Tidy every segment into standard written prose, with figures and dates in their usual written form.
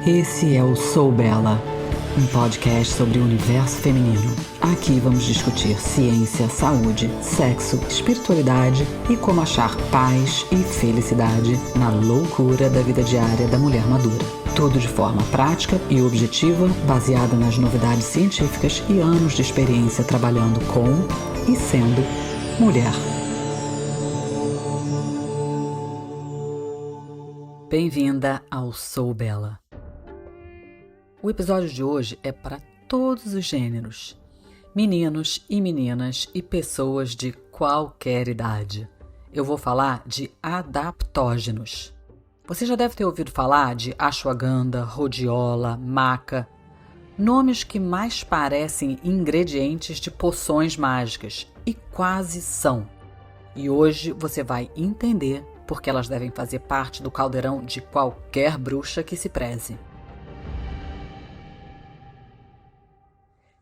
Esse é o Sou Bela, um podcast sobre o universo feminino. Aqui vamos discutir ciência, saúde, sexo, espiritualidade e como achar paz e felicidade na loucura da vida diária da mulher madura. Tudo de forma prática e objetiva, baseada nas novidades científicas e anos de experiência trabalhando com e sendo mulher. Bem-vinda ao Sou Bela. O episódio de hoje é para todos os gêneros, meninos e meninas e pessoas de qualquer idade. Eu vou falar de adaptógenos. Você já deve ter ouvido falar de ashwagandha, rhodiola, maca, nomes que mais parecem ingredientes de poções mágicas e quase são. E hoje você vai entender porque elas devem fazer parte do caldeirão de qualquer bruxa que se preze.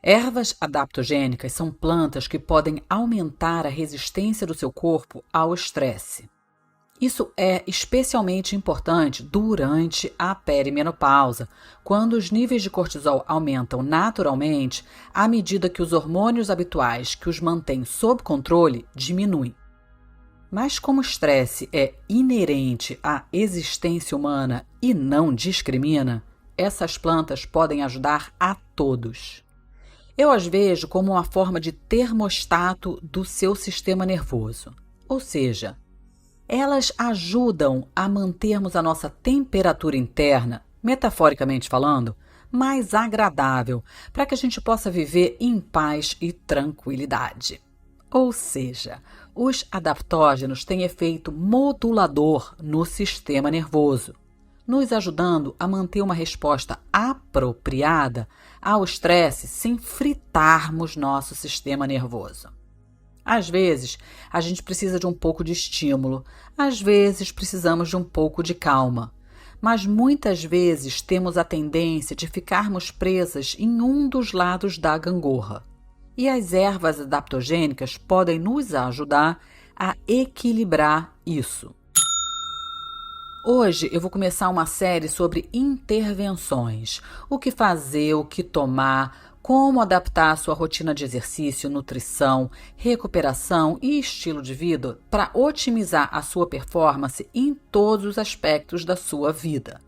Ervas adaptogênicas são plantas que podem aumentar a resistência do seu corpo ao estresse. Isso é especialmente importante durante a perimenopausa, quando os níveis de cortisol aumentam naturalmente à medida que os hormônios habituais que os mantêm sob controle diminuem. Mas como o estresse é inerente à existência humana e não discrimina, essas plantas podem ajudar a todos. Eu as vejo como uma forma de termostato do seu sistema nervoso, ou seja, elas ajudam a mantermos a nossa temperatura interna, metaforicamente falando, mais agradável, para que a gente possa viver em paz e tranquilidade. Ou seja, os adaptógenos têm efeito modulador no sistema nervoso, nos ajudando a manter uma resposta apropriada ao estresse sem fritarmos nosso sistema nervoso. Às vezes, a gente precisa de um pouco de estímulo, às vezes precisamos de um pouco de calma, mas muitas vezes temos a tendência de ficarmos presas em um dos lados da gangorra. E as ervas adaptogênicas podem nos ajudar a equilibrar isso. Hoje eu vou começar uma série sobre intervenções, o que fazer, o que tomar, como adaptar a sua rotina de exercício, nutrição, recuperação e estilo de vida para otimizar a sua performance em todos os aspectos da sua vida.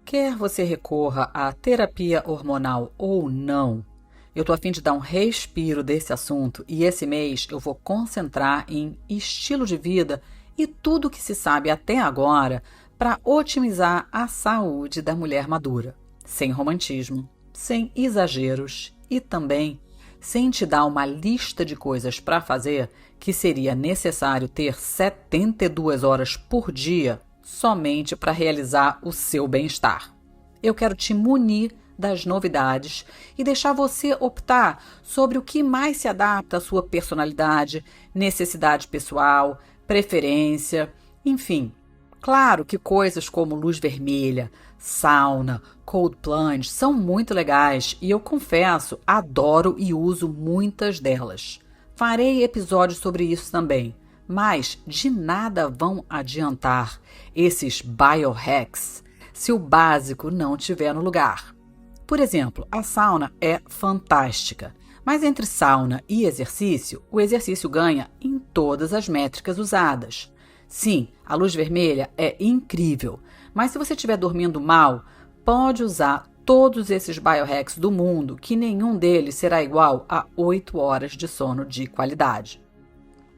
Quer você recorra à terapia hormonal ou não, eu estou a fim de dar um respiro desse assunto e esse mês eu vou concentrar em estilo de vida e tudo o que se sabe até agora para otimizar a saúde da mulher madura, sem romantismo, sem exageros e também sem te dar uma lista de coisas para fazer que seria necessário ter 72 horas por dia somente para realizar o seu bem-estar. Eu quero te munir das novidades e deixar você optar sobre o que mais se adapta à sua personalidade, necessidade pessoal, preferência, enfim. Claro que coisas como luz vermelha, sauna, cold plunge são muito legais e eu confesso, adoro e uso muitas delas. Farei episódios sobre isso também, mas de nada vão adiantar esses biohacks se o básico não estiver no lugar. Por exemplo, a sauna é fantástica, mas entre sauna e exercício, o exercício ganha em todas as métricas usadas. Sim, a luz vermelha é incrível, mas se você estiver dormindo mal, pode usar todos esses biohacks do mundo, que nenhum deles será igual a 8 horas de sono de qualidade.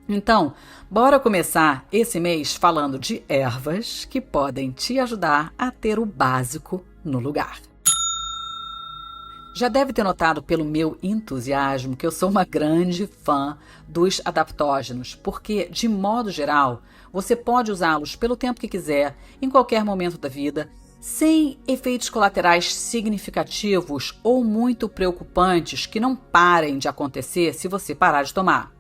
Então, bora começar esse mês falando de ervas que podem te ajudar a ter o básico no lugar. Já deve ter notado pelo meu entusiasmo que eu sou uma grande fã dos adaptógenos, porque, de modo geral, você pode usá-los pelo tempo que quiser, em qualquer momento da vida, sem efeitos colaterais significativos ou muito preocupantes que não parem de acontecer se você parar de tomar.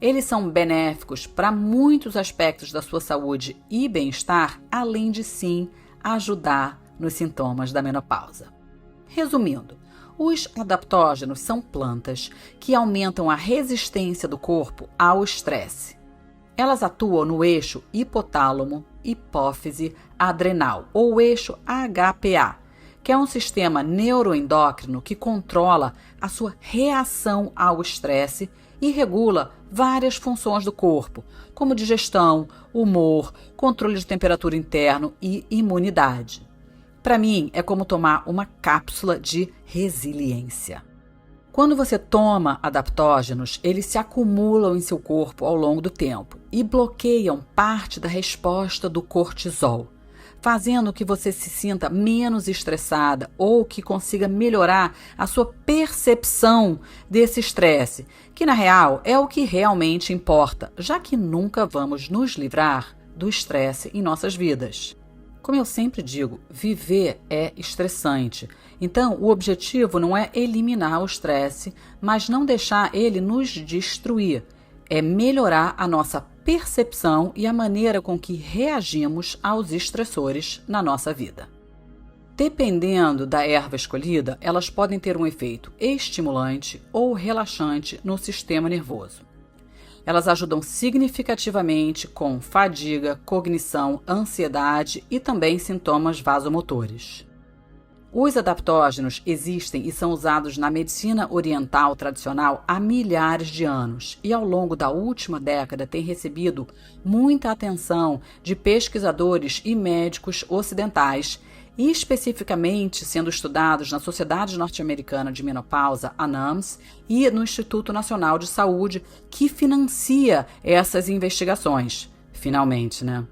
Eles são benéficos para muitos aspectos da sua saúde e bem-estar, além de, sim, ajudar nos sintomas da menopausa. Resumindo, os adaptógenos são plantas que aumentam a resistência do corpo ao estresse. Elas atuam no eixo hipotálamo, hipófise, adrenal, ou eixo HPA, que é um sistema neuroendócrino que controla a sua reação ao estresse e regula várias funções do corpo, como digestão, humor, controle de temperatura interno e imunidade. Para mim, é como tomar uma cápsula de resiliência. Quando você toma adaptógenos, eles se acumulam em seu corpo ao longo do tempo e bloqueiam parte da resposta do cortisol, fazendo que você se sinta menos estressada ou que consiga melhorar a sua percepção desse estresse, que na real é o que realmente importa, já que nunca vamos nos livrar do estresse em nossas vidas. Como eu sempre digo, viver é estressante. Então, o objetivo não é eliminar o estresse, mas não deixar ele nos destruir. É melhorar a nossa percepção e a maneira com que reagimos aos estressores na nossa vida. Dependendo da erva escolhida, elas podem ter um efeito estimulante ou relaxante no sistema nervoso. Elas ajudam significativamente com fadiga, cognição, ansiedade e também sintomas vasomotores. Os adaptógenos existem e são usados na medicina oriental tradicional há milhares de anos e ao longo da última década têm recebido muita atenção de pesquisadores e médicos ocidentais e especificamente sendo estudados na Sociedade Norte-Americana de Menopausa, a NAMS, e no Instituto Nacional de Saúde, que financia essas investigações. Finalmente, né?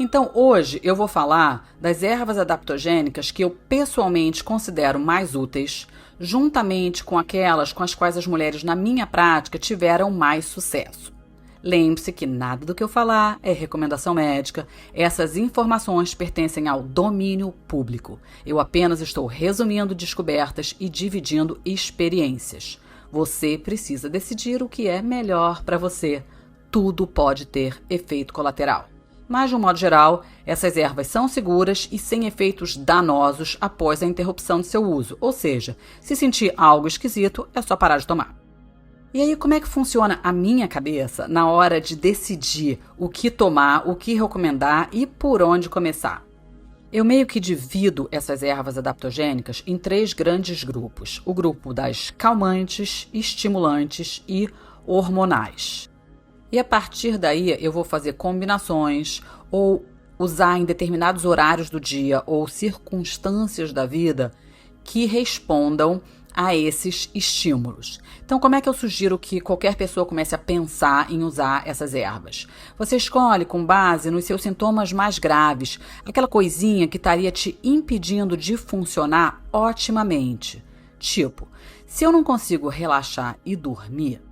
Então, hoje eu vou falar das ervas adaptogênicas que eu pessoalmente considero mais úteis, juntamente com aquelas com as quais as mulheres na minha prática tiveram mais sucesso. Lembre-se que nada do que eu falar é recomendação médica, essas informações pertencem ao domínio público. Eu apenas estou resumindo descobertas e dividindo experiências. Você precisa decidir o que é melhor para você. Tudo pode ter efeito colateral. Mas, de um modo geral, essas ervas são seguras e sem efeitos danosos após a interrupção de seu uso. Ou seja, se sentir algo esquisito, é só parar de tomar. E aí, como é que funciona a minha cabeça na hora de decidir o que tomar, o que recomendar e por onde começar? Eu meio que divido essas ervas adaptogênicas em 3 grandes grupos. O grupo das calmantes, estimulantes e hormonais. E a partir daí eu vou fazer combinações ou usar em determinados horários do dia ou circunstâncias da vida que respondam a esses estímulos. Então, como é que eu sugiro que qualquer pessoa comece a pensar em usar essas ervas? Você escolhe com base nos seus sintomas mais graves, aquela coisinha que estaria te impedindo de funcionar otimamente. Tipo, se eu não consigo relaxar e dormir,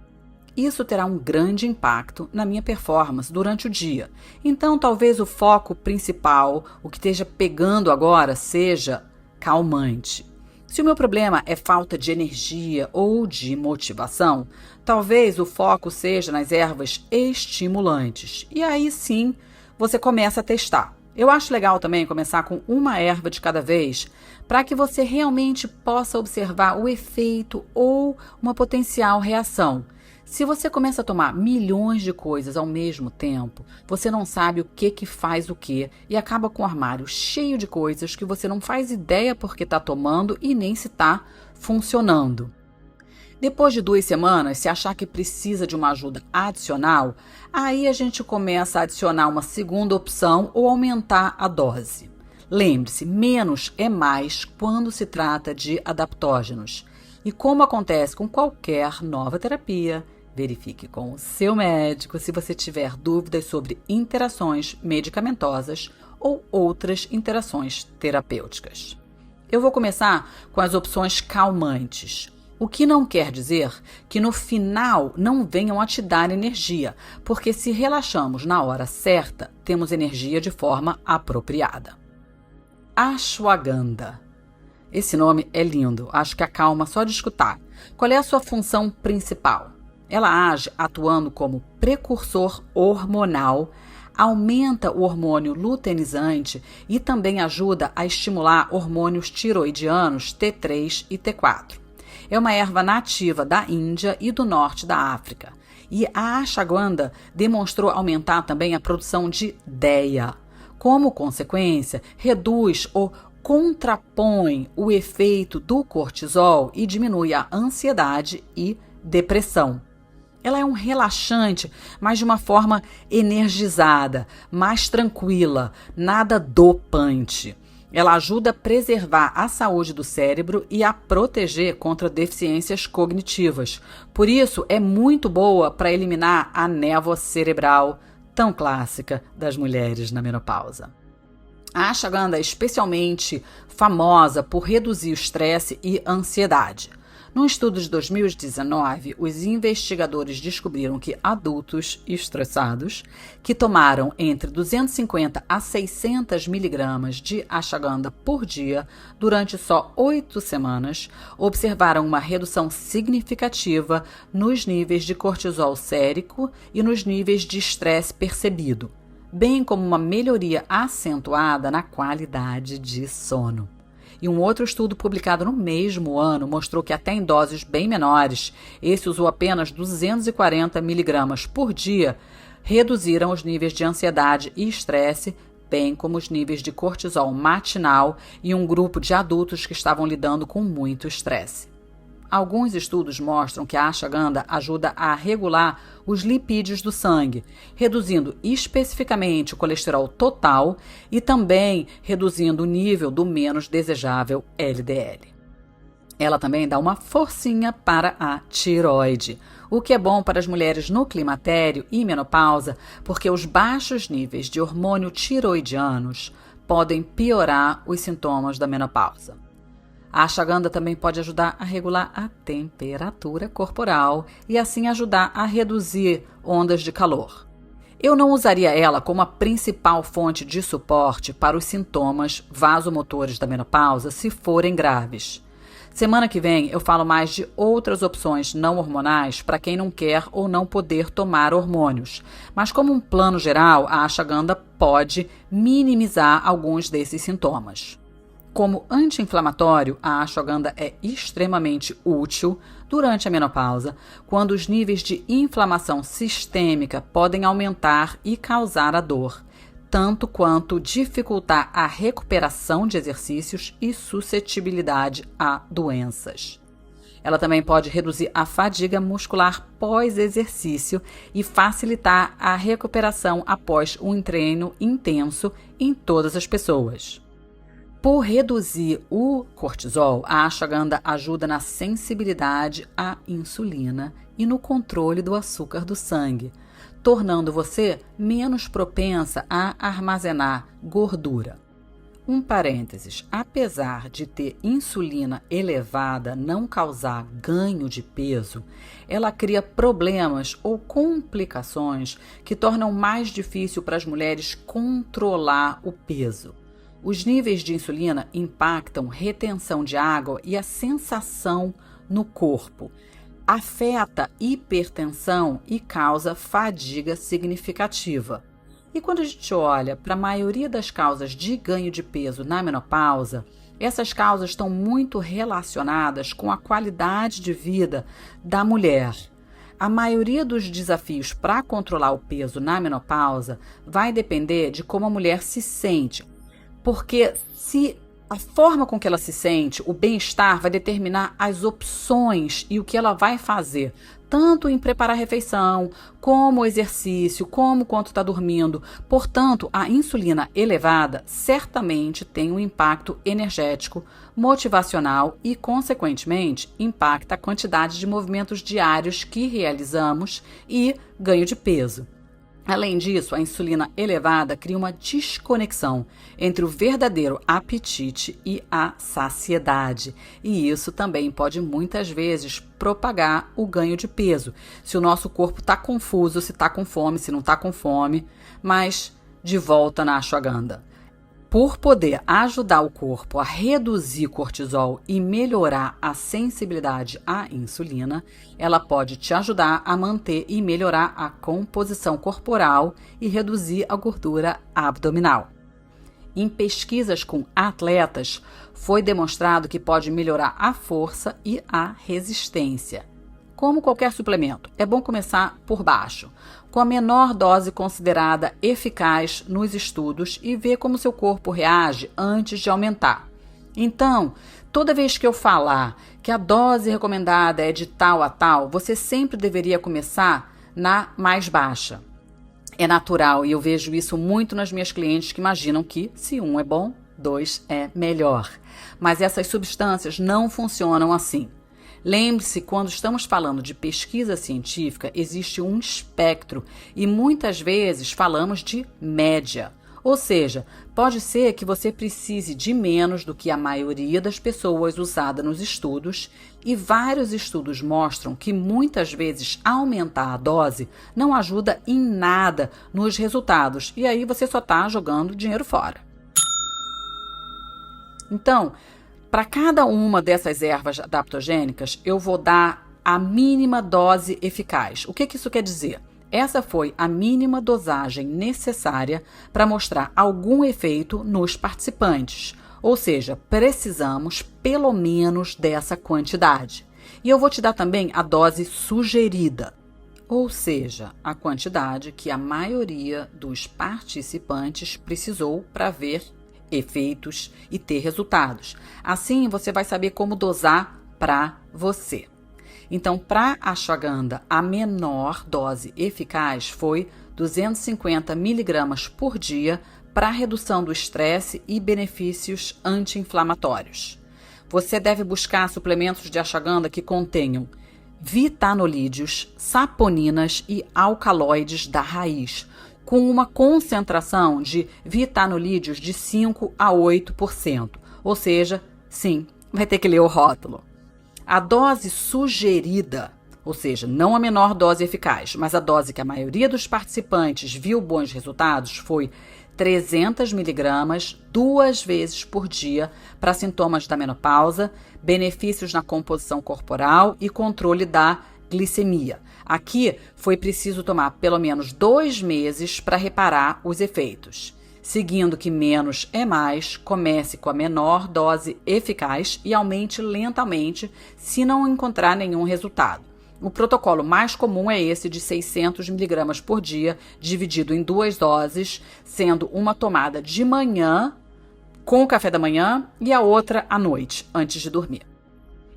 isso terá um grande impacto na minha performance durante o dia. Então, talvez o foco principal, o que esteja pegando agora, seja calmante. Se o meu problema é falta de energia ou de motivação, talvez o foco seja nas ervas estimulantes. E aí sim, você começa a testar. Eu acho legal também começar com uma erva de cada vez, para que você realmente possa observar o efeito ou uma potencial reação. Se você começa a tomar milhões de coisas ao mesmo tempo, você não sabe o que faz o quê e acaba com o armário cheio de coisas que você não faz ideia porque está tomando e nem se está funcionando. Depois de 2 semanas, se achar que precisa de uma ajuda adicional, aí a gente começa a adicionar uma segunda opção ou aumentar a dose. Lembre-se, menos é mais quando se trata de adaptógenos. E como acontece com qualquer nova terapia, verifique com o seu médico se você tiver dúvidas sobre interações medicamentosas ou outras interações terapêuticas. Eu vou começar com as opções calmantes, o que não quer dizer que no final não venham a te dar energia, porque se relaxamos na hora certa, temos energia de forma apropriada. Ashwagandha. Esse nome é lindo, acho que acalma só de escutar. Qual é a sua função principal? Ela age atuando como precursor hormonal, aumenta o hormônio luteinizante e também ajuda a estimular hormônios tiroidianos T3 e T4. É uma erva nativa da Índia e do norte da África. E a ashwagandha demonstrou aumentar também a produção de DHEA. Como consequência, reduz o contrapõe o efeito do cortisol e diminui a ansiedade e depressão. Ela é um relaxante, mas de uma forma energizada, mais tranquila, nada dopante. Ela ajuda a preservar a saúde do cérebro e a proteger contra deficiências cognitivas. Por isso, é muito boa para eliminar a névoa cerebral, tão clássica das mulheres na menopausa. A ashwagandha é especialmente famosa por reduzir o estresse e ansiedade. Num estudo de 2019, os investigadores descobriram que adultos estressados que tomaram entre 250 a 600 miligramas de ashwagandha por dia durante só 8 semanas observaram uma redução significativa nos níveis de cortisol sérico e nos níveis de estresse percebido, bem como uma melhoria acentuada na qualidade de sono. E um outro estudo publicado no mesmo ano mostrou que até em doses bem menores, esse usou apenas 240 miligramas por dia, reduziram os níveis de ansiedade e estresse, bem como os níveis de cortisol matinal em um grupo de adultos que estavam lidando com muito estresse. Alguns estudos mostram que a ashwagandha ajuda a regular os lipídios do sangue, reduzindo especificamente o colesterol total e também reduzindo o nível do menos desejável LDL. Ela também dá uma forcinha para a tireoide, o que é bom para as mulheres no climatério e menopausa, porque os baixos níveis de hormônio tiroidianos podem piorar os sintomas da menopausa. A ashwagandha também pode ajudar a regular a temperatura corporal e assim ajudar a reduzir ondas de calor. Eu não usaria ela como a principal fonte de suporte para os sintomas vasomotores da menopausa se forem graves. Semana que vem eu falo mais de outras opções não hormonais para quem não quer ou não poder tomar hormônios. Mas como um plano geral, a ashwagandha pode minimizar alguns desses sintomas. Como anti-inflamatório, a ashwagandha é extremamente útil durante a menopausa, quando os níveis de inflamação sistêmica podem aumentar e causar a dor, tanto quanto dificultar a recuperação de exercícios e suscetibilidade a doenças. Ela também pode reduzir a fadiga muscular pós-exercício e facilitar a recuperação após um treino intenso em todas as pessoas. Por reduzir o cortisol, a ashwagandha ajuda na sensibilidade à insulina e no controle do açúcar do sangue, tornando você menos propensa a armazenar gordura. Um parênteses, apesar de ter insulina elevada não causar ganho de peso, ela cria problemas ou complicações que tornam mais difícil para as mulheres controlar o peso. Os níveis de insulina impactam retenção de água e a sensação no corpo. Afeta hipertensão e causa fadiga significativa. E quando a gente olha para a maioria das causas de ganho de peso na menopausa, essas causas estão muito relacionadas com a qualidade de vida da mulher. A maioria dos desafios para controlar o peso na menopausa vai depender de como a mulher se sente. Porque se a forma com que ela se sente, o bem-estar vai determinar as opções e o que ela vai fazer, tanto em preparar a refeição, como o exercício, como quanto está dormindo. Portanto, a insulina elevada certamente tem um impacto energético, motivacional e, consequentemente, impacta a quantidade de movimentos diários que realizamos e ganho de peso. Além disso, a insulina elevada cria uma desconexão entre o verdadeiro apetite e a saciedade. E isso também pode muitas vezes propagar o ganho de peso. Se o nosso corpo está confuso, se está com fome, se não está com fome, mas de volta na ashwagandha. Por poder ajudar o corpo a reduzir cortisol e melhorar a sensibilidade à insulina, ela pode te ajudar a manter e melhorar a composição corporal e reduzir a gordura abdominal. Em pesquisas com atletas, foi demonstrado que pode melhorar a força e a resistência. Como qualquer suplemento, é bom começar por baixo, com a menor dose considerada eficaz nos estudos e ver como seu corpo reage antes de aumentar. Então, toda vez que eu falar que a dose recomendada é de tal a tal, você sempre deveria começar na mais baixa. É natural e eu vejo isso muito nas minhas clientes que imaginam que se um é bom, dois é melhor. Mas essas substâncias não funcionam assim. Lembre-se, quando estamos falando de pesquisa científica, existe um espectro e muitas vezes falamos de média. Ou seja, pode ser que você precise de menos do que a maioria das pessoas usada nos estudos, e vários estudos mostram que muitas vezes aumentar a dose não ajuda em nada nos resultados, e aí você só está jogando dinheiro fora. Então, para cada uma dessas ervas adaptogênicas, eu vou dar a mínima dose eficaz. O que isso quer dizer? Essa foi a mínima dosagem necessária para mostrar algum efeito nos participantes. Ou seja, precisamos pelo menos dessa quantidade. E eu vou te dar também a dose sugerida. Ou seja, a quantidade que a maioria dos participantes precisou para ver efeitos e ter resultados. Assim, você vai saber como dosar para você. Então, para a ashwagandha, a menor dose eficaz foi 250 mg por dia para redução do estresse e benefícios anti-inflamatórios. Você deve buscar suplementos de ashwagandha que contenham vitanolídeos, saponinas e alcaloides da raiz, com uma concentração de vitanolídeos de 5 a 8%. Ou seja, sim, vai ter que ler o rótulo. A dose sugerida, ou seja, não a menor dose eficaz, mas a dose que a maioria dos participantes viu bons resultados, foi 300 mg 2 vezes por dia para sintomas da menopausa, benefícios na composição corporal e controle da glicemia. Aqui foi preciso tomar pelo menos 2 meses para reparar os efeitos. Seguindo que menos é mais, comece com a menor dose eficaz e aumente lentamente se não encontrar nenhum resultado. O protocolo mais comum é esse de 600 mg por dia, dividido em 2 doses, sendo uma tomada de manhã, com o café da manhã, e a outra à noite, antes de dormir.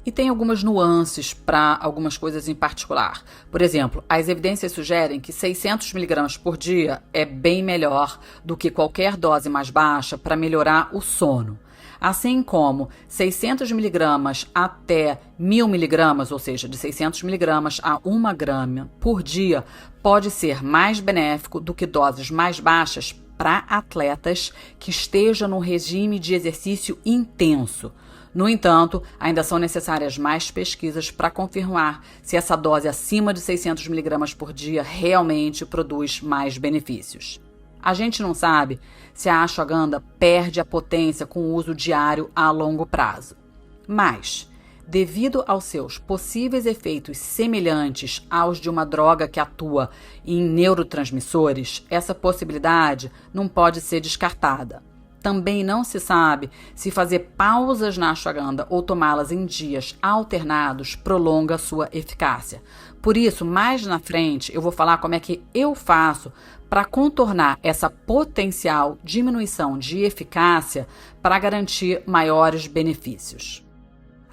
E tem algumas nuances para algumas coisas em particular. Por exemplo, as evidências sugerem que 600 mg por dia é bem melhor do que qualquer dose mais baixa para melhorar o sono. Assim como 600 mg até 1000 mg, ou seja, de 600 mg a 1 grama por dia, pode ser mais benéfico do que doses mais baixas para atletas que estejam no regime de exercício intenso. No entanto, ainda são necessárias mais pesquisas para confirmar se essa dose acima de 600 mg por dia realmente produz mais benefícios. A gente não sabe se a ashwagandha perde a potência com o uso diário a longo prazo. Mas, devido aos seus possíveis efeitos semelhantes aos de uma droga que atua em neurotransmissores, essa possibilidade não pode ser descartada. Também não se sabe se fazer pausas na ashwagandha ou tomá-las em dias alternados prolonga sua eficácia. Por isso, mais na frente, eu vou falar como é que eu faço para contornar essa potencial diminuição de eficácia para garantir maiores benefícios.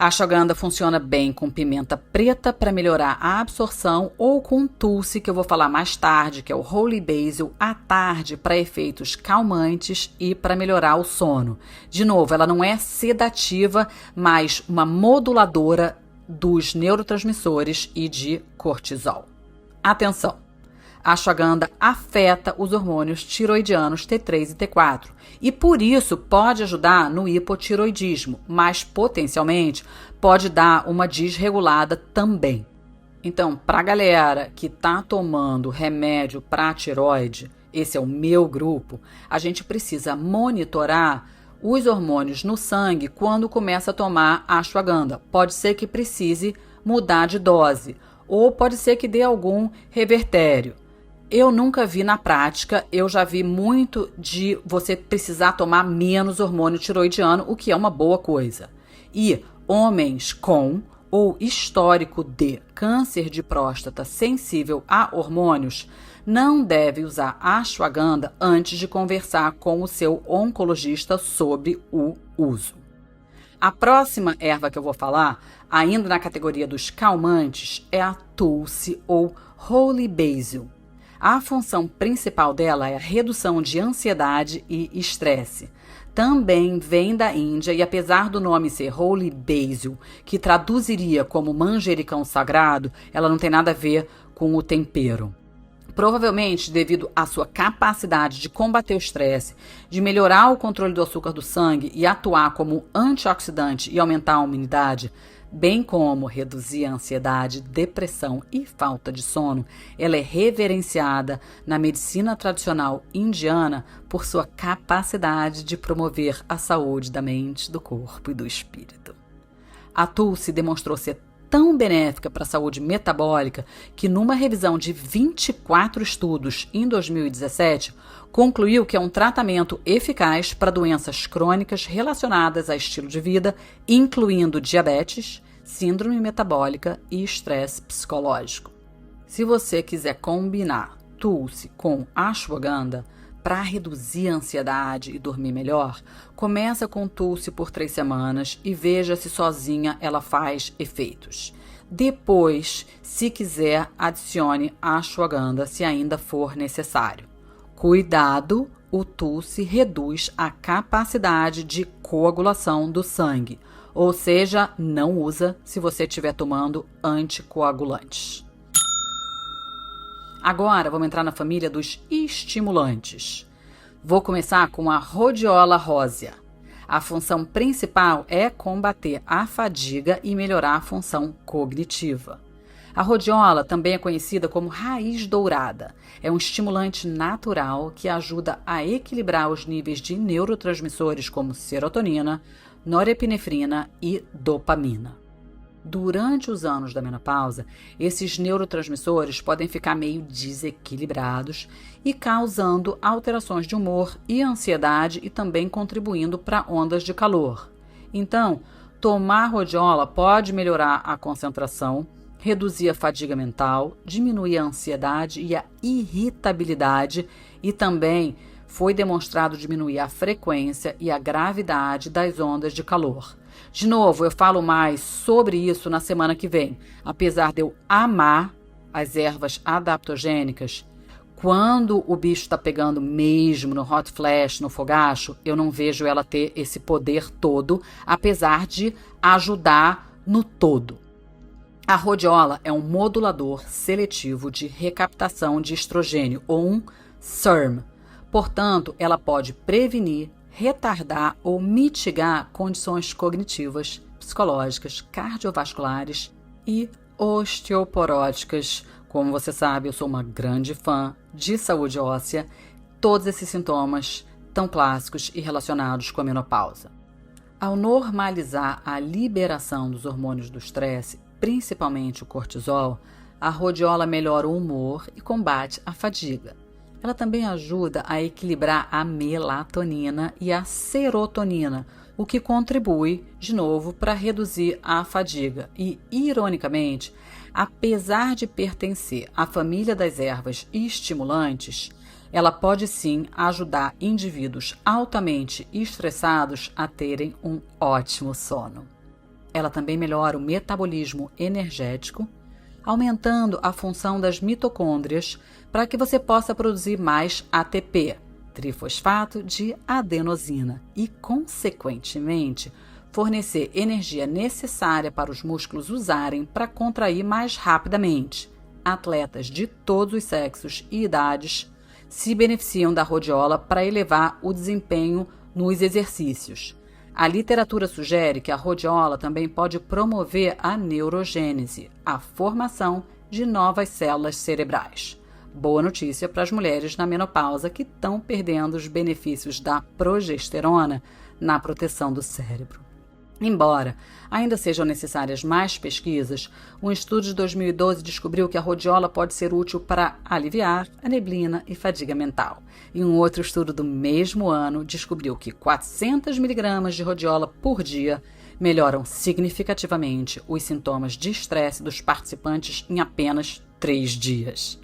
A ashwagandha funciona bem com pimenta preta para melhorar a absorção ou com tulsi, que eu vou falar mais tarde, que é o holy basil, à tarde para efeitos calmantes e para melhorar o sono. De novo, ela não é sedativa, mas uma moduladora dos neurotransmissores e de cortisol. Atenção! A ashwagandha afeta os hormônios tiroidianos T3 e T4 e por isso pode ajudar no hipotiroidismo, mas potencialmente pode dar uma desregulada também. Então, para a galera que está tomando remédio para tiroide, esse é o meu grupo, a gente precisa monitorar os hormônios no sangue quando começa a tomar a ashwagandha. Pode ser que precise mudar de dose ou pode ser que dê algum revertério. Eu nunca vi na prática, eu já vi muito de você precisar tomar menos hormônio tiroidiano, o que é uma boa coisa. E homens com ou histórico de câncer de próstata sensível a hormônios não devem usar ashwagandha antes de conversar com o seu oncologista sobre o uso. A próxima erva que eu vou falar, ainda na categoria dos calmantes, é a Tulsi ou Holy Basil. A função principal dela é a redução de ansiedade e estresse. Também vem da Índia e apesar do nome ser Holy Basil, que traduziria como manjericão sagrado, ela não tem nada a ver com o tempero. Provavelmente devido à sua capacidade de combater o estresse, de melhorar o controle do açúcar do sangue e atuar como antioxidante e aumentar a imunidade, bem como reduzir a ansiedade, depressão e falta de sono, ela é reverenciada na medicina tradicional indiana por sua capacidade de promover a saúde da mente, do corpo e do espírito. A Tulsi demonstrou ser tão benéfica para a saúde metabólica que numa revisão de 24 estudos em 2017, concluiu que é um tratamento eficaz para doenças crônicas relacionadas a estilo de vida, incluindo diabetes, síndrome metabólica e estresse psicológico. Se você quiser combinar Tulsi com ashwagandha para reduzir a ansiedade e dormir melhor, começa com Tulsi por 3 semanas e veja se sozinha ela faz efeitos. Depois, se quiser, adicione ashwagandha se ainda for necessário. Cuidado, o Tulsi reduz a capacidade de coagulação do sangue, ou seja, não usa se você estiver tomando anticoagulantes. Agora vamos entrar na família dos estimulantes. Vou começar com a rhodiola rósea. A função principal é combater a fadiga e melhorar a função cognitiva. A rhodiola também é conhecida como raiz dourada. É um estimulante natural que ajuda a equilibrar os níveis de neurotransmissores como serotonina, norepinefrina e dopamina. Durante os anos da menopausa, esses neurotransmissores podem ficar meio desequilibrados e causando alterações de humor e ansiedade e também contribuindo para ondas de calor. Então, tomar rhodiola pode melhorar a concentração, reduzir a fadiga mental, diminuir a ansiedade e a irritabilidade e também foi demonstrado diminuir a frequência e a gravidade das ondas de calor. De novo, eu falo mais sobre isso na semana que vem. Apesar de eu amar as ervas adaptogênicas, quando o bicho está pegando mesmo no hot flash, no fogacho, eu não vejo ela ter esse poder todo, apesar de ajudar no todo. A rhodiola é um modulador seletivo de recaptação de estrogênio, ou um SERM. Portanto, ela pode prevenir, retardar ou mitigar condições cognitivas, psicológicas, cardiovasculares e osteoporóticas. Como você sabe, eu sou uma grande fã de saúde óssea, todos esses sintomas tão clássicos e relacionados com a menopausa. Ao normalizar a liberação dos hormônios do estresse, principalmente o cortisol, a rhodiola melhora o humor e combate a fadiga. Ela também ajuda a equilibrar a melatonina e a serotonina, o que contribui, de novo, para reduzir a fadiga. E, ironicamente, apesar de pertencer à família das ervas estimulantes, ela pode sim ajudar indivíduos altamente estressados a terem um ótimo sono. Ela também melhora o metabolismo energético, aumentando a função das mitocôndrias para que você possa produzir mais ATP, trifosfato de adenosina, e, consequentemente, fornecer energia necessária para os músculos usarem para contrair mais rapidamente. Atletas de todos os sexos e idades se beneficiam da rhodiola para elevar o desempenho nos exercícios. A literatura sugere que a rhodiola também pode promover a neurogênese, a formação de novas células cerebrais. Boa notícia para as mulheres na menopausa que estão perdendo os benefícios da progesterona na proteção do cérebro. Embora ainda sejam necessárias mais pesquisas, um estudo de 2012 descobriu que a rhodiola pode ser útil para aliviar a neblina e fadiga mental. E um outro estudo do mesmo ano descobriu que 400 mg de rhodiola por dia melhoram significativamente os sintomas de estresse dos participantes em apenas 3 dias.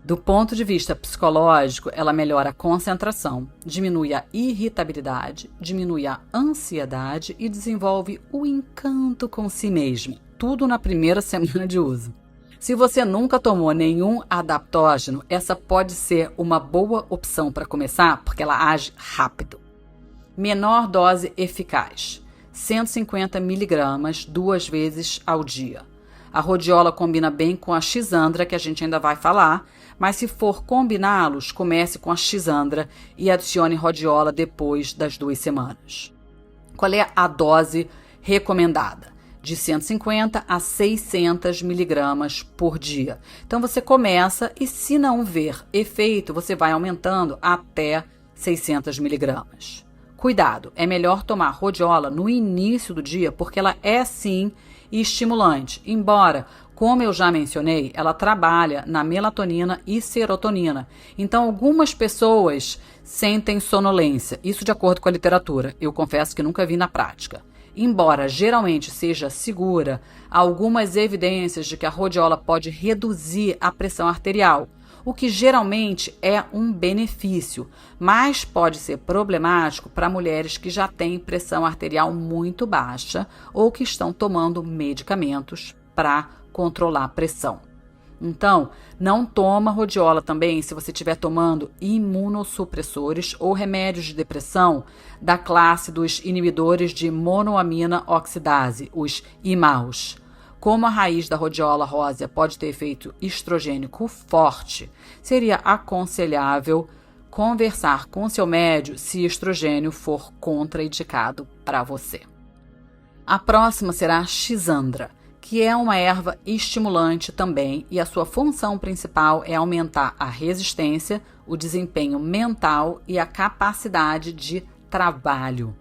Do ponto de vista psicológico, ela melhora a concentração, diminui a irritabilidade, diminui a ansiedade e desenvolve o encanto com si mesmo. Tudo na primeira semana de uso. Se você nunca tomou nenhum adaptógeno, essa pode ser uma boa opção para começar, porque ela age rápido. Menor dose eficaz, 150 mg 2 vezes ao dia. A rhodiola combina bem com a xisandra, que a gente ainda vai falar, mas se for combiná-los, comece com a xisandra e adicione rhodiola depois das 2 semanas. Qual é a dose recomendada? De 150 a 600 miligramas por dia. Então você começa e, se não ver efeito, você vai aumentando até 600 miligramas. Cuidado, é melhor tomar rhodiola no início do dia, porque ela é sim estimulante, embora, como eu já mencionei, ela trabalha na melatonina e serotonina. Então, algumas pessoas sentem sonolência, isso de acordo com a literatura. Eu confesso que nunca vi na prática. Embora geralmente seja segura, há algumas evidências de que a rhodiola pode reduzir a pressão arterial, o que geralmente é um benefício, mas pode ser problemático para mulheres que já têm pressão arterial muito baixa ou que estão tomando medicamentos para controlar a pressão. Então, não toma rhodiola também se você estiver tomando imunossupressores ou remédios de depressão da classe dos inibidores de monoamina oxidase, os IMAOs. Como a raiz da rhodiola rósea pode ter efeito estrogênico forte, seria aconselhável conversar com seu médico se estrogênio for contraindicado para você. A próxima será a xisandra, que é uma erva estimulante também, e a sua função principal é aumentar a resistência, o desempenho mental e a capacidade de trabalho.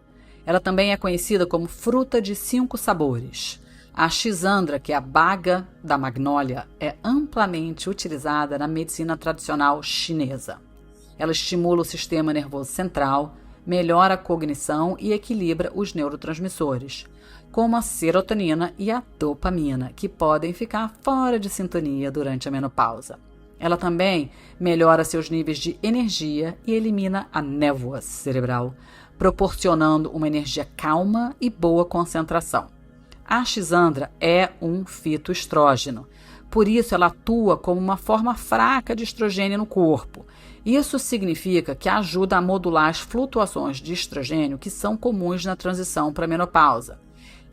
Ela também é conhecida como fruta de 5 sabores. A xisandra, que é a baga da magnólia, é amplamente utilizada na medicina tradicional chinesa. Ela estimula o sistema nervoso central, melhora a cognição e equilibra os neurotransmissores, como a serotonina e a dopamina, que podem ficar fora de sintonia durante a menopausa. Ela também melhora seus níveis de energia e elimina a névoa cerebral, proporcionando uma energia calma e boa concentração. A xisandra é um fitoestrógeno, por isso ela atua como uma forma fraca de estrogênio no corpo. Isso significa que ajuda a modular as flutuações de estrogênio que são comuns na transição para a menopausa.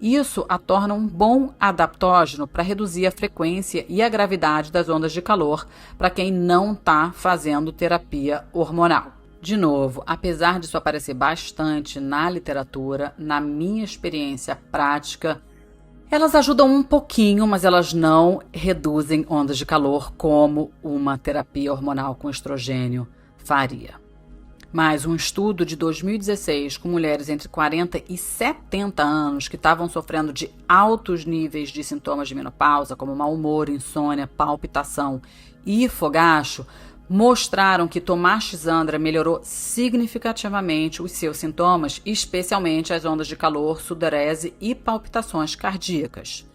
Isso a torna um bom adaptógeno para reduzir a frequência e a gravidade das ondas de calor para quem não está fazendo terapia hormonal. De novo, apesar disso aparecer bastante na literatura, na minha experiência prática, elas ajudam um pouquinho, mas elas não reduzem ondas de calor como uma terapia hormonal com estrogênio faria. Mas um estudo de 2016 com mulheres entre 40 e 70 anos que estavam sofrendo de altos níveis de sintomas de menopausa, como mau humor, insônia, palpitação e fogacho, mostraram que tomar xisandra melhorou significativamente os seus sintomas, especialmente as ondas de calor, sudorese e palpitações cardíacas.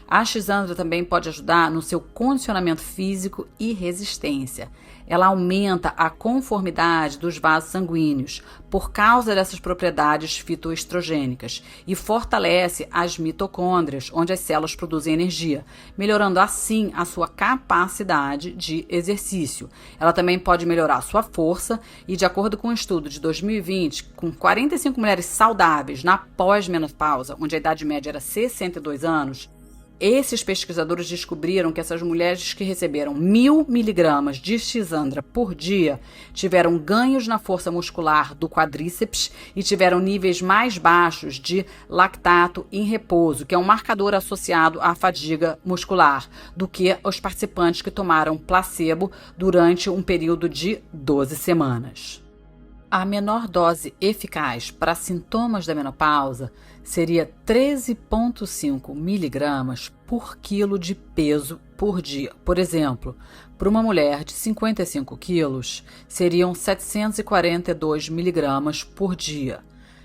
A xisandra também pode ajudar no seu condicionamento físico e resistência. Ela aumenta a conformidade dos vasos sanguíneos por causa dessas propriedades fitoestrogênicas e fortalece as mitocôndrias, onde as células produzem energia, melhorando assim a sua capacidade de exercício. Ela também pode melhorar a sua força e, de acordo com um estudo de 2020, com 45 mulheres saudáveis na pós-menopausa, onde a idade média era 62 anos, esses pesquisadores descobriram que essas mulheres que receberam 1.000 miligramas de xisandra por dia tiveram ganhos na força muscular do quadríceps e tiveram níveis mais baixos de lactato em repouso, que é um marcador associado à fadiga muscular, do que os participantes que tomaram placebo durante um período de 12 semanas. A menor dose eficaz para sintomas da menopausa seria 13,5 miligramas por quilo de peso por dia. Por exemplo, para uma mulher de 55 quilos, seriam 742 miligramas por dia.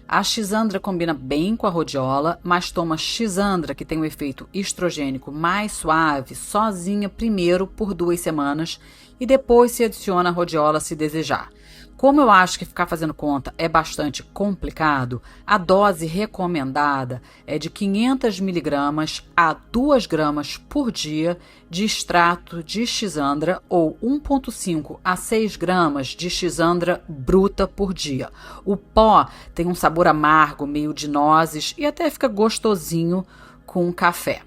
A xisandra combina bem com a rhodiola, mas toma xisandra, que tem um efeito estrogênico mais suave, sozinha primeiro por 2 semanas e depois se adiciona a rhodiola se desejar. Como eu acho que ficar fazendo conta é bastante complicado, a dose recomendada é de 500 mg a 2 gramas por dia de extrato de xisandra ou 1,5 a 6 gramas de xisandra bruta por dia. O pó tem um sabor amargo, meio de nozes e até fica gostosinho com café.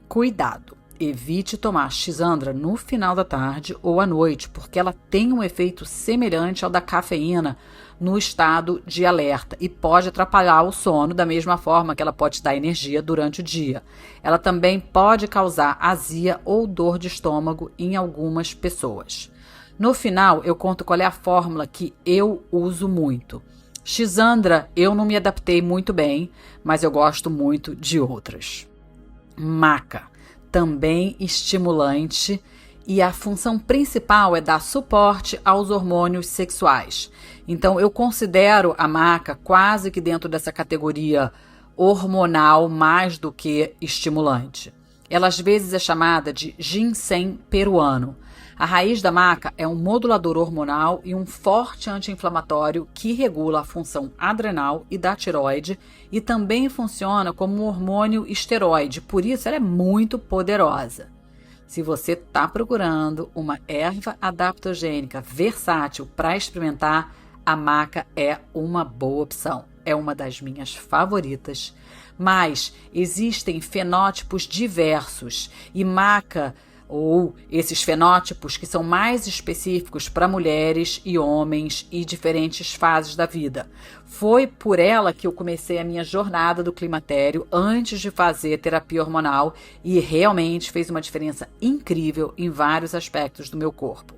Cuidado! Evite tomar xisandra no final da tarde ou à noite, porque ela tem um efeito semelhante ao da cafeína no estado de alerta e pode atrapalhar o sono da mesma forma que ela pode dar energia durante o dia. Ela também pode causar azia ou dor de estômago em algumas pessoas. No final, eu conto qual é a fórmula que eu uso muito. Xisandra eu não me adaptei muito bem, mas eu gosto muito de outras. Maca. Também estimulante e a função principal é dar suporte aos hormônios sexuais. Então, eu considero a maca quase que dentro dessa categoria hormonal mais do que estimulante. Ela às vezes é chamada de ginseng peruano. A raiz da maca é um modulador hormonal e um forte anti-inflamatório que regula a função adrenal e da tireoide e também funciona como um hormônio esteroide, por isso ela é muito poderosa. Se você está procurando uma erva adaptogênica versátil para experimentar, a maca é uma boa opção. É uma das minhas favoritas, mas existem fenótipos diversos e maca ou esses fenótipos que são mais específicos para mulheres e homens e diferentes fases da vida. Foi por ela que eu comecei a minha jornada do climatério antes de fazer terapia hormonal e realmente fez uma diferença incrível em vários aspectos do meu corpo.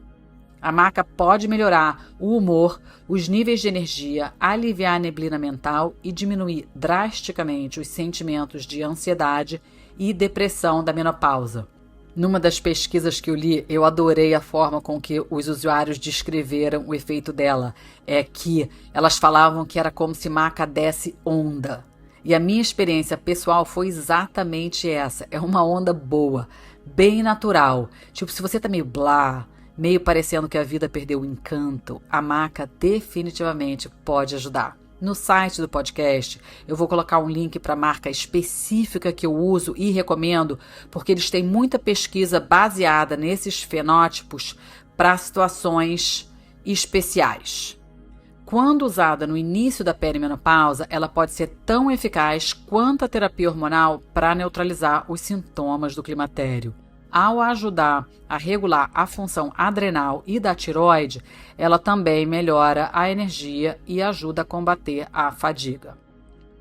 A maca pode melhorar o humor, os níveis de energia, aliviar a neblina mental e diminuir drasticamente os sentimentos de ansiedade e depressão da menopausa. Numa das pesquisas que eu li, eu adorei a forma com que os usuários descreveram o efeito dela. É que elas falavam que era como se maca desse onda. E a minha experiência pessoal foi exatamente essa. É uma onda boa, bem natural. Tipo, se você tá meio blá, meio parecendo que a vida perdeu o encanto, a maca definitivamente pode ajudar. No site do podcast, eu vou colocar um link para a marca específica que eu uso e recomendo, porque eles têm muita pesquisa baseada nesses fenótipos para situações especiais. Quando usada no início da perimenopausa, ela pode ser tão eficaz quanto a terapia hormonal para neutralizar os sintomas do climatério. Ao ajudar a regular a função adrenal e da tireoide, ela também melhora a energia e ajuda a combater a fadiga.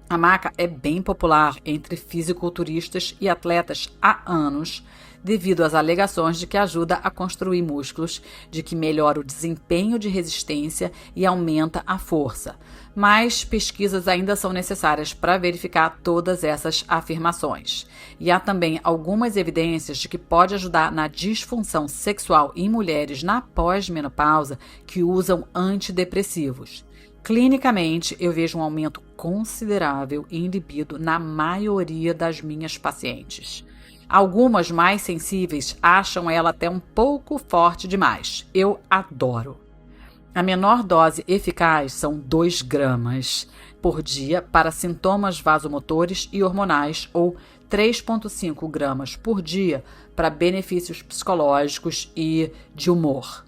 A maca é bem popular entre fisiculturistas e atletas há anos, devido às alegações de que ajuda a construir músculos, de que melhora o desempenho de resistência e aumenta a força. Mas pesquisas ainda são necessárias para verificar todas essas afirmações. E há também algumas evidências de que pode ajudar na disfunção sexual em mulheres na pós-menopausa que usam antidepressivos. Clinicamente, eu vejo um aumento considerável em libido na maioria das minhas pacientes. Algumas mais sensíveis acham ela até um pouco forte demais. Eu adoro. A menor dose eficaz são 2 gramas por dia para sintomas vasomotores e hormonais ou 3,5 gramas por dia para benefícios psicológicos e de humor.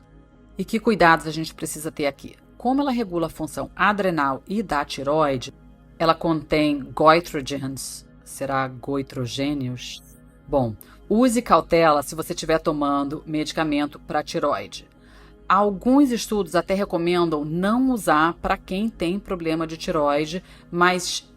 E que cuidados a gente precisa ter aqui? Como ela regula a função adrenal e da tireoide, ela contém goitrogens, será goitrogênios? Bom, use cautela se você estiver tomando medicamento para tireoide. Alguns estudos até recomendam não usar para quem tem problema de tireoide, mas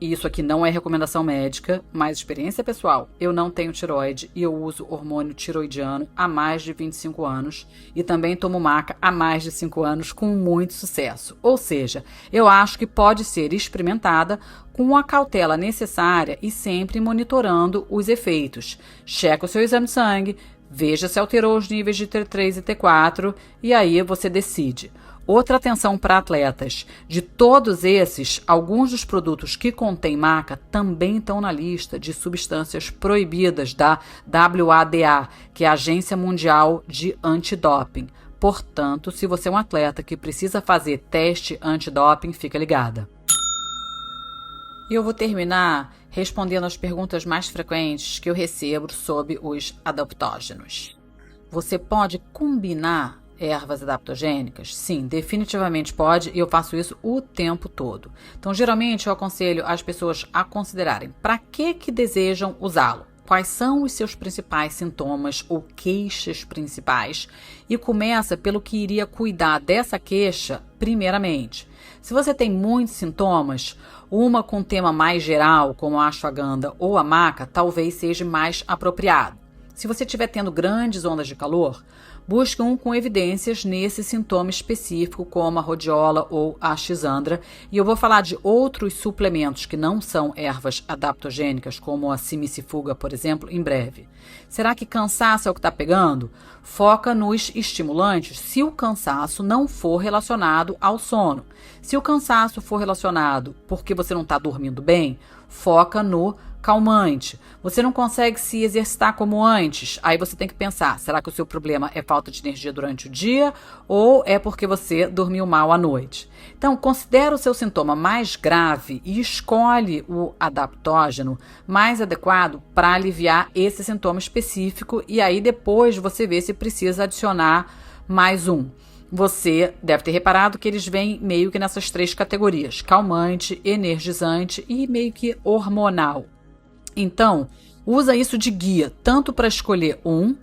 isso aqui não é recomendação médica, mas experiência pessoal, eu não tenho tireoide e eu uso hormônio tiroidiano há mais de 25 anos e também tomo maca há mais de 5 anos com muito sucesso. Ou seja, eu acho que pode ser experimentada com a cautela necessária e sempre monitorando os efeitos. Checa o seu exame de sangue, veja se alterou os níveis de T3 e T4 e aí você decide. Outra atenção para atletas. De todos esses, alguns dos produtos que contêm maca também estão na lista de substâncias proibidas da WADA, que é a Agência Mundial de Antidoping. Portanto, se você é um atleta que precisa fazer teste antidoping, fica ligada. E eu vou terminar respondendo as perguntas mais frequentes que eu recebo sobre os adaptógenos. Você pode combinar ervas adaptogênicas? Sim, definitivamente pode, e eu faço isso o tempo todo. Então, geralmente, eu aconselho as pessoas a considerarem para que desejam usá-lo. Quais são os seus principais sintomas ou queixas principais? E começa pelo que iria cuidar dessa queixa primeiramente. Se você tem muitos sintomas, uma com tema mais geral, como a ashwagandha ou a maca, talvez seja mais apropriado. Se você estiver tendo grandes ondas de calor, busque um com evidências nesse sintoma específico, como a rhodiola ou a schizandra. E eu vou falar de outros suplementos que não são ervas adaptogênicas, como a simicifuga, por exemplo, em breve. Será que cansaço é o que está pegando? Foca nos estimulantes se o cansaço não for relacionado ao sono. Se o cansaço for relacionado porque você não está dormindo bem, foca no calmante. Você não consegue se exercitar como antes, aí você tem que pensar, será que o seu problema é falta de energia durante o dia ou é porque você dormiu mal à noite? Então, considera o seu sintoma mais grave e escolhe o adaptógeno mais adequado para aliviar esse sintoma específico, e aí depois você vê se precisa adicionar mais um. Você deve ter reparado que eles vêm meio que nessas 3 categorias: calmante, energizante e meio que hormonal. Então, usa isso de guia, tanto para escolher um,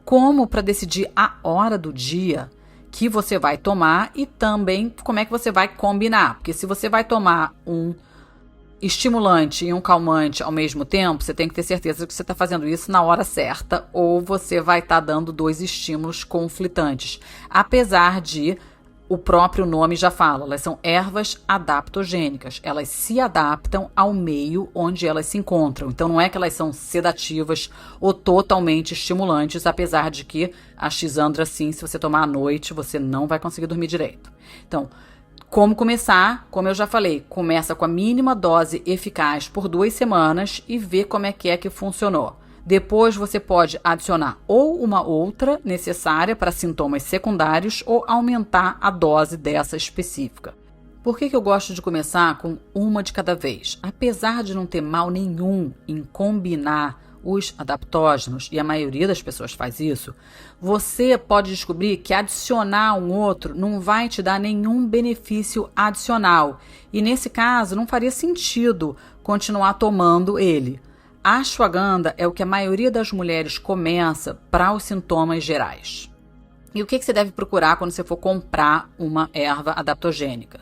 como para decidir a hora do dia que você vai tomar e também como é que você vai combinar. Porque se você vai tomar um estimulante e um calmante ao mesmo tempo, você tem que ter certeza que você está fazendo isso na hora certa, ou você vai estar dando 2 estímulos conflitantes. Apesar de o próprio nome já fala, elas são ervas adaptogênicas. Elas se adaptam ao meio onde elas se encontram. Então não é que elas são sedativas ou totalmente estimulantes, apesar de que a schizandra, sim, se você tomar à noite, você não vai conseguir dormir direito. Então, como começar? Como eu já falei, começa com a mínima dose eficaz por 2 semanas e vê como é que funcionou. Depois você pode adicionar ou uma outra necessária para sintomas secundários ou aumentar a dose dessa específica. Por que eu gosto de começar com uma de cada vez? Apesar de não ter mal nenhum em combinar os adaptógenos, e a maioria das pessoas faz isso, você pode descobrir que adicionar um outro não vai te dar nenhum benefício adicional. E nesse caso, não faria sentido continuar tomando ele. A ashwagandha é o que a maioria das mulheres começa para os sintomas gerais. E o que você deve procurar quando você for comprar uma erva adaptogênica?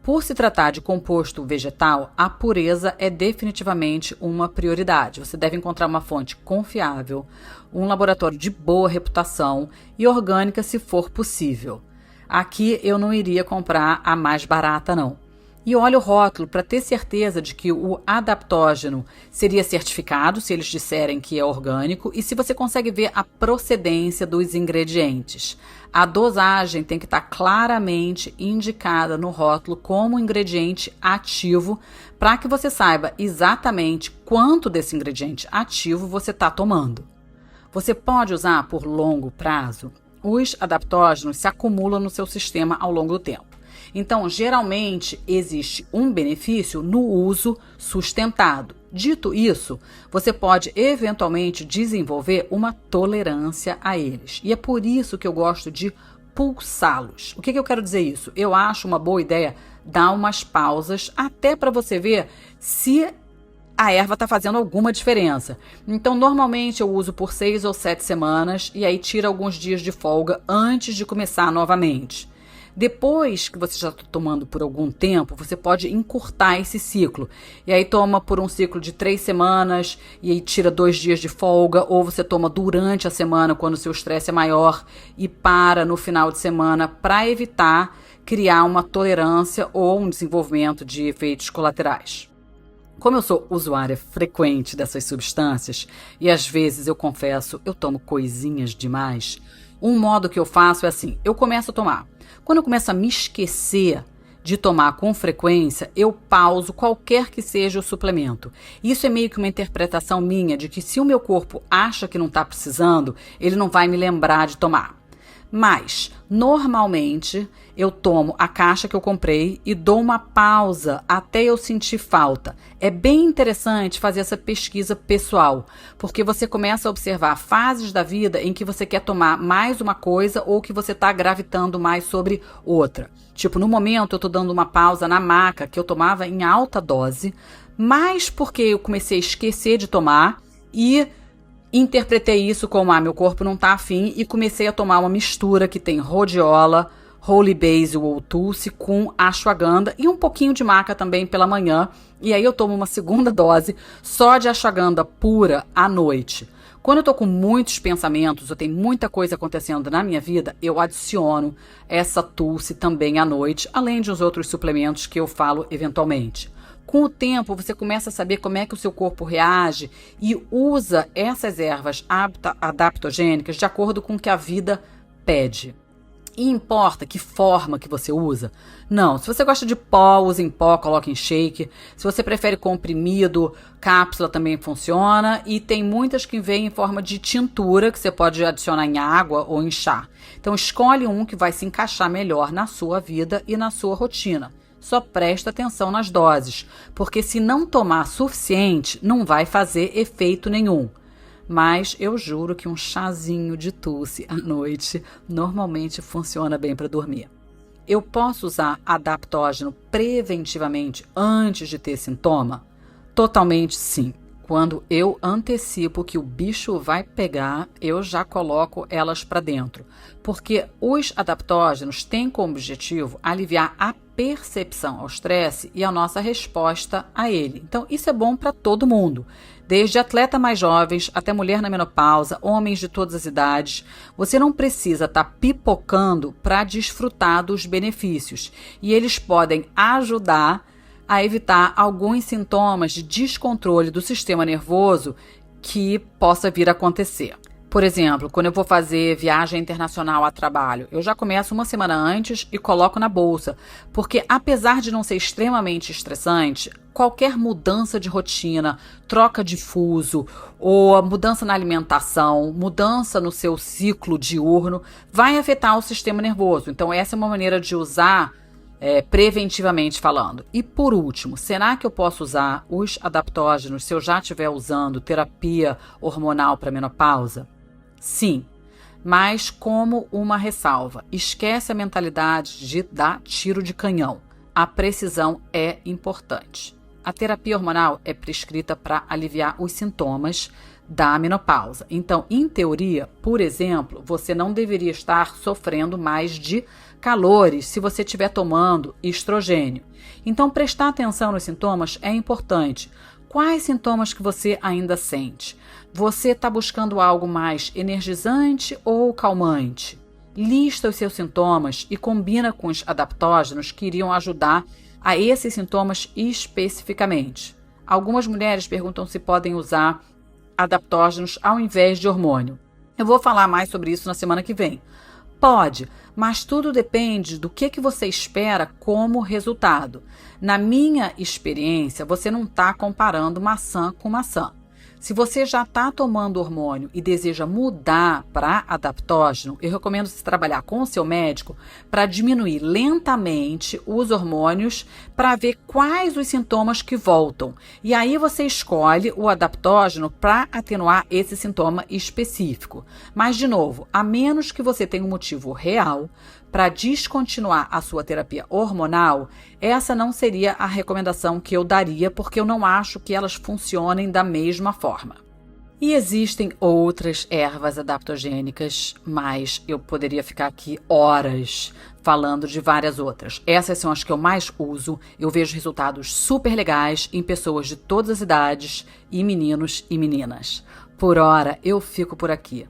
Por se tratar de composto vegetal, a pureza é definitivamente uma prioridade. Você deve encontrar uma fonte confiável, um laboratório de boa reputação e orgânica se for possível. Aqui eu não iria comprar a mais barata, não. E olha o rótulo para ter certeza de que o adaptógeno seria certificado, se eles disserem que é orgânico, e se você consegue ver a procedência dos ingredientes. A dosagem tem que estar claramente indicada no rótulo como ingrediente ativo, para que você saiba exatamente quanto desse ingrediente ativo você está tomando. Você pode usar por longo prazo. Os adaptógenos se acumulam no seu sistema ao longo do tempo. Então, geralmente, existe um benefício no uso sustentado. Dito isso, você pode eventualmente desenvolver uma tolerância a eles. E é por isso que eu gosto de pulsá-los. O que eu quero dizer isso? Eu acho uma boa ideia dar umas pausas até para você ver se a erva está fazendo alguma diferença. Então, normalmente eu uso por 6 ou 7 semanas e aí tiro alguns dias de folga antes de começar novamente. Depois que você já está tomando por algum tempo, você pode encurtar esse ciclo. E aí toma por um ciclo de 3 semanas e aí tira 2 dias de folga, ou você toma durante a semana quando o seu estresse é maior e para no final de semana para evitar criar uma tolerância ou um desenvolvimento de efeitos colaterais. Como eu sou usuária frequente dessas substâncias, e às vezes eu confesso, eu tomo coisinhas demais, Um modo que eu faço é assim, eu começo a tomar. Quando eu começo a me esquecer de tomar com frequência, eu pauso qualquer que seja o suplemento. Isso é meio que uma interpretação minha de que se o meu corpo acha que não está precisando, ele não vai me lembrar de tomar. Mas, normalmente, eu tomo a caixa que eu comprei e dou uma pausa até eu sentir falta. É bem interessante fazer essa pesquisa pessoal, porque você começa a observar fases da vida em que você quer tomar mais uma coisa ou que você está gravitando mais sobre outra. Tipo, no momento eu estou dando uma pausa na maca que eu tomava em alta dose, mas porque eu comecei a esquecer de tomar e interpretei isso como, meu corpo não tá afim, e comecei a tomar uma mistura que tem rhodiola, holy basil ou tulsi com ashwagandha e um pouquinho de maca também pela manhã. E aí eu tomo uma segunda dose só de ashwagandha pura à noite. Quando eu tô com muitos pensamentos, eu tenho muita coisa acontecendo na minha vida, eu adiciono essa tulsi também à noite, além de uns outros suplementos que eu falo eventualmente. Com o tempo, você começa a saber como é que o seu corpo reage e usa essas ervas adaptogênicas de acordo com o que a vida pede. E importa que forma que você usa? Não, se você gosta de pó, use em pó, coloque em shake. Se você prefere comprimido, cápsula também funciona. E tem muitas que vêm em forma de tintura, que você pode adicionar em água ou em chá. Então escolhe um que vai se encaixar melhor na sua vida e na sua rotina. Só presta atenção nas doses, porque se não tomar suficiente, não vai fazer efeito nenhum. Mas eu juro que um chazinho de tulsi à noite normalmente funciona bem para dormir. Eu posso usar adaptógeno preventivamente antes de ter sintoma? Totalmente sim. Quando eu antecipo que o bicho vai pegar, eu já coloco elas para dentro. Porque os adaptógenos têm como objetivo aliviar a percepção ao estresse e a nossa resposta a ele. Então, isso é bom para todo mundo. Desde atleta mais jovens até mulher na menopausa, homens de todas as idades. Você não precisa estar pipocando para desfrutar dos benefícios. E eles podem ajudar a evitar alguns sintomas de descontrole do sistema nervoso que possa vir a acontecer. Por exemplo, quando eu vou fazer viagem internacional a trabalho, eu já começo uma semana antes e coloco na bolsa, porque apesar de não ser extremamente estressante, qualquer mudança de rotina, troca de fuso ou mudança na alimentação, mudança no seu ciclo diurno, vai afetar o sistema nervoso. Então essa é uma maneira de usar preventivamente falando. E por último, será que eu posso usar os adaptógenos se eu já estiver usando terapia hormonal para menopausa? Sim, mas como uma ressalva. Esquece a mentalidade de dar tiro de canhão. A precisão é importante. A terapia hormonal é prescrita para aliviar os sintomas da menopausa. Então, em teoria, por exemplo, você não deveria estar sofrendo mais de calores se você estiver tomando estrogênio. Então, prestar atenção nos sintomas é importante. Quais sintomas que você ainda sente? Você está buscando algo mais energizante ou calmante? Lista os seus sintomas e combina com os adaptógenos que iriam ajudar a esses sintomas especificamente. Algumas mulheres perguntam se podem usar adaptógenos ao invés de hormônio. Eu vou falar mais sobre isso na semana que vem. Pode, mas tudo depende do que você espera como resultado. Na minha experiência, você não está comparando maçã com maçã. Se você já está tomando hormônio e deseja mudar para adaptógeno, eu recomendo você trabalhar com o seu médico para diminuir lentamente os hormônios para ver quais os sintomas que voltam. E aí você escolhe o adaptógeno para atenuar esse sintoma específico. Mas, de novo, a menos que você tenha um motivo real para descontinuar a sua terapia hormonal, essa não seria a recomendação que eu daria, porque eu não acho que elas funcionem da mesma forma. E existem outras ervas adaptogênicas, mas eu poderia ficar aqui horas falando de várias outras. Essas são as que eu mais uso, eu vejo resultados super legais em pessoas de todas as idades e meninos e meninas. Por hora, eu fico por aqui.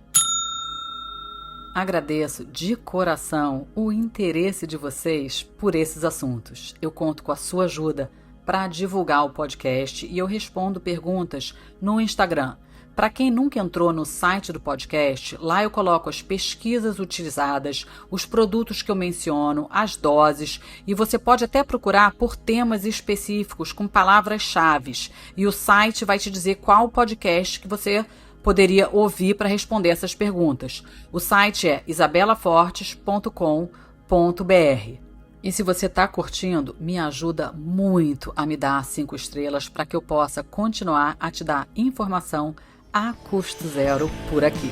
Agradeço de coração o interesse de vocês por esses assuntos. Eu conto com a sua ajuda para divulgar o podcast e eu respondo perguntas no Instagram. Para quem nunca entrou no site do podcast, lá eu coloco as pesquisas utilizadas, os produtos que eu menciono, as doses, e você pode até procurar por temas específicos com palavras-chave, e o site vai te dizer qual podcast que você poderia ouvir para responder essas perguntas. O site é isabelafortes.com.br. E se você está curtindo, me ajuda muito a me dar 5 estrelas para que eu possa continuar a te dar informação a custo zero por aqui.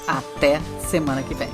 Até semana que vem.